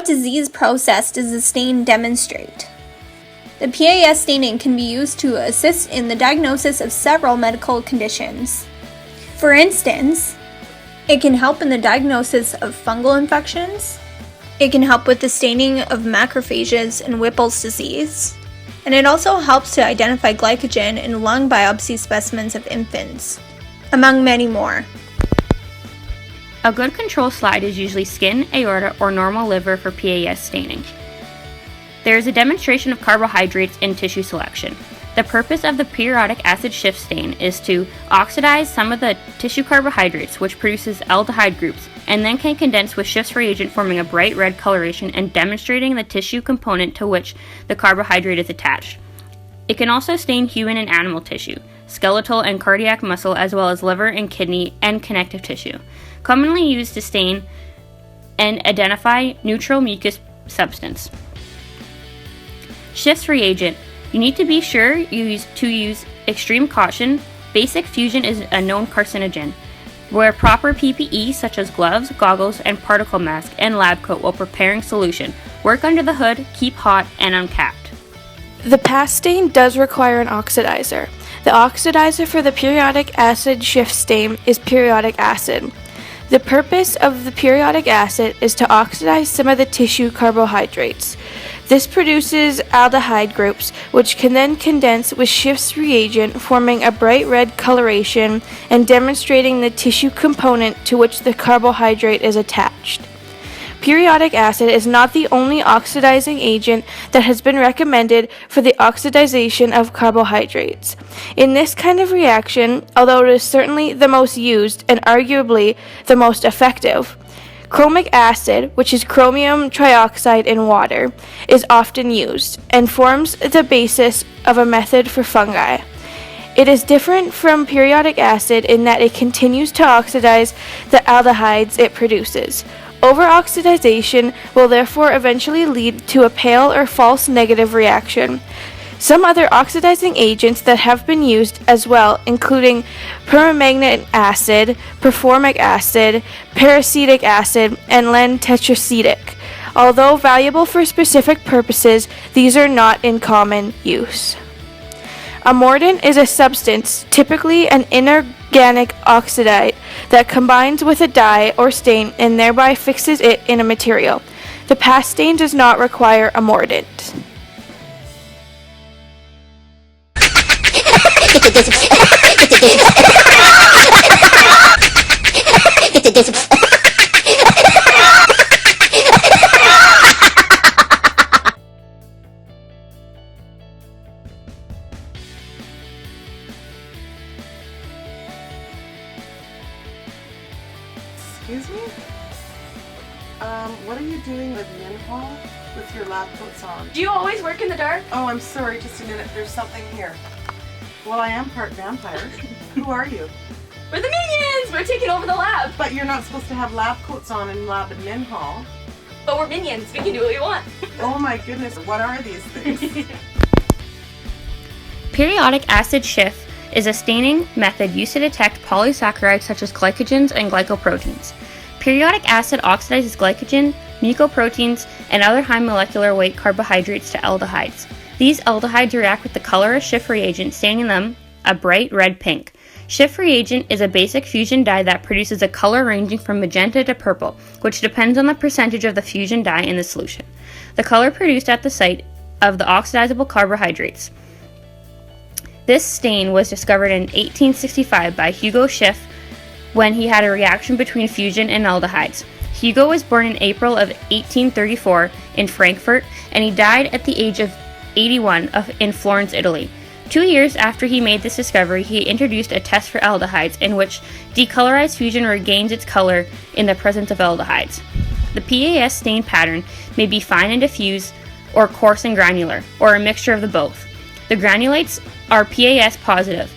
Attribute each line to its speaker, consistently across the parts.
Speaker 1: disease process does the stain demonstrate? The PAS staining can be used to assist in the diagnosis of several medical conditions. For instance, it can help in the diagnosis of fungal infections, it can help with the staining of macrophages in Whipple's disease, and it also helps to identify glycogen in lung biopsy specimens of infants, among many more.
Speaker 2: A good control slide is usually skin, aorta, or normal liver for PAS staining. There is a demonstration of carbohydrates in tissue selection. The purpose of the periodic acid Schiff stain is to oxidize some of the tissue carbohydrates, which produces aldehyde groups, and then can condense with Schiff's reagent, forming a bright red coloration and demonstrating the tissue component to which the carbohydrate is attached. It can also stain human and animal tissue, skeletal and cardiac muscle, as well as liver and kidney and connective tissue. Commonly used to stain and identify neutral mucus substance. Schiff's reagent. You need to be sure to use extreme caution. Basic fusion is a known carcinogen. Wear proper PPE such as gloves, goggles, and particle mask and lab coat while preparing solution. Work under the hood, keep hot, and uncapped.
Speaker 3: The PAS stain does require an oxidizer. The oxidizer for the periodic acid Schiff stain is periodic acid. The purpose of the periodic acid is to oxidize some of the tissue carbohydrates. This produces aldehyde groups, which can then condense with Schiff's reagent, forming a bright red coloration and demonstrating the tissue component to which the carbohydrate is attached. Periodic acid is not the only oxidizing agent that has been recommended for the oxidization of carbohydrates. In this kind of reaction, although it is certainly the most used and arguably the most effective, chromic acid, which is chromium trioxide in water, is often used and forms the basis of a method for fungi. It is different from periodic acid in that it continues to oxidize the aldehydes it produces. Over-oxidization will therefore eventually lead to a pale or false negative reaction. Some other oxidizing agents that have been used as well, including permanganate acid, performic acid, peracetic acid, and N-tetracetic. Although valuable for specific purposes, these are not in common use. A mordant is a substance, typically an inorganic oxidant, that combines with a dye or stain and thereby fixes it in a material. The PAS stain does not require a mordant.
Speaker 4: Excuse me? What are you doing with Minhall with your lab coats on?
Speaker 5: Do you always work in the dark?
Speaker 4: Oh, I'm sorry, just a minute. There's something here. Well, I am part vampire. Who are you?
Speaker 5: We're the minions! We're taking over the lab!
Speaker 4: But you're not supposed to have lab coats on in lab admin hall.
Speaker 5: But we're minions. We can do what we want.
Speaker 4: Oh my goodness, what are these things?
Speaker 2: Periodic acid Schiff is a staining method used to detect polysaccharides such as glycogens and glycoproteins. Periodic acid oxidizes glycogen, mucoproteins, and other high molecular weight carbohydrates to aldehydes. These aldehydes react with the color of Schiff reagent, staining them a bright red pink. Schiff reagent is a basic fusion dye that produces a color ranging from magenta to purple, which depends on the percentage of the fusion dye in the solution. The color produced at the site of the oxidizable carbohydrates. This stain was discovered in 1865 by Hugo Schiff when he had a reaction between fusion and aldehydes. Hugo was born in April of 1834 in Frankfurt, and he died at the age of 81 in Florence, Italy. 2 years after he made this discovery, he introduced a test for aldehydes in which decolorized fusion regains its color in the presence of aldehydes. The PAS stain pattern may be fine and diffuse, or coarse and granular, or a mixture of the both. The granulates are PAS positive.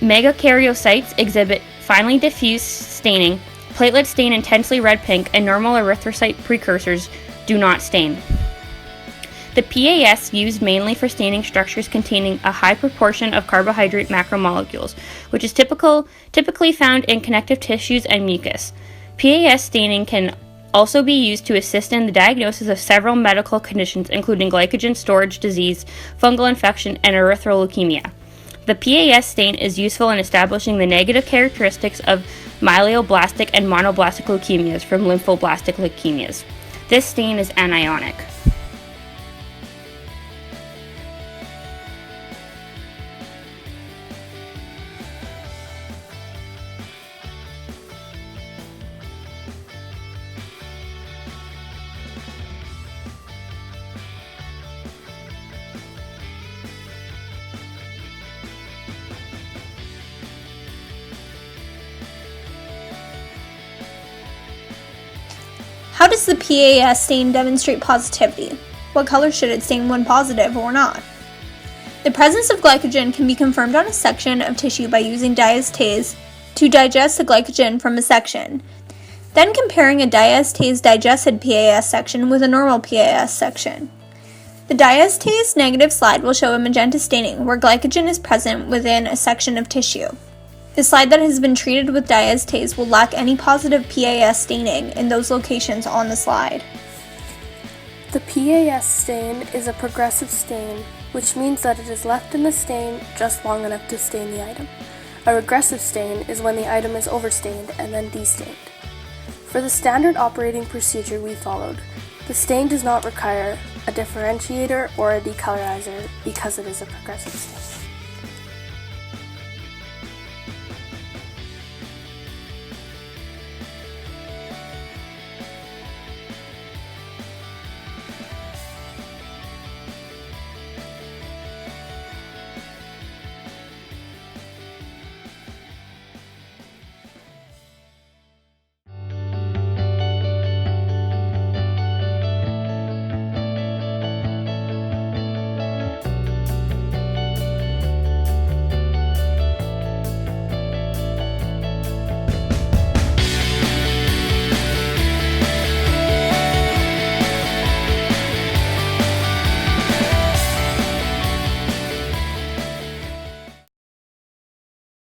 Speaker 2: Megakaryocytes exhibit finely diffuse staining, platelets stain intensely red pink, and normal erythrocyte precursors do not stain. The PAS used mainly for staining structures containing a high proportion of carbohydrate macromolecules, which is typically found in connective tissues and mucus. PAS staining can also be used to assist in the diagnosis of several medical conditions, including glycogen storage disease, fungal infection, and erythroleukemia. The PAS stain is useful in establishing the negative characteristics of myeloblastic and monoblastic leukemias from lymphoblastic leukemias. This stain is anionic.
Speaker 1: How does the PAS stain demonstrate positivity? What color should it stain when positive or not? The presence of glycogen can be confirmed on a section of tissue by using diastase to digest the glycogen from a section, then comparing a diastase digested PAS section with a normal PAS section. The diastase negative slide will show a magenta staining where glycogen is present within a section of tissue. The slide that has been treated with diastase will lack any positive PAS staining in those locations on the slide.
Speaker 6: The PAS stain is a progressive stain, which means that it is left in the stain just long enough to stain the item. A regressive stain is when the item is overstained and then destained. For the standard operating procedure we followed, the stain does not require a differentiator or a decolorizer because it is a progressive stain.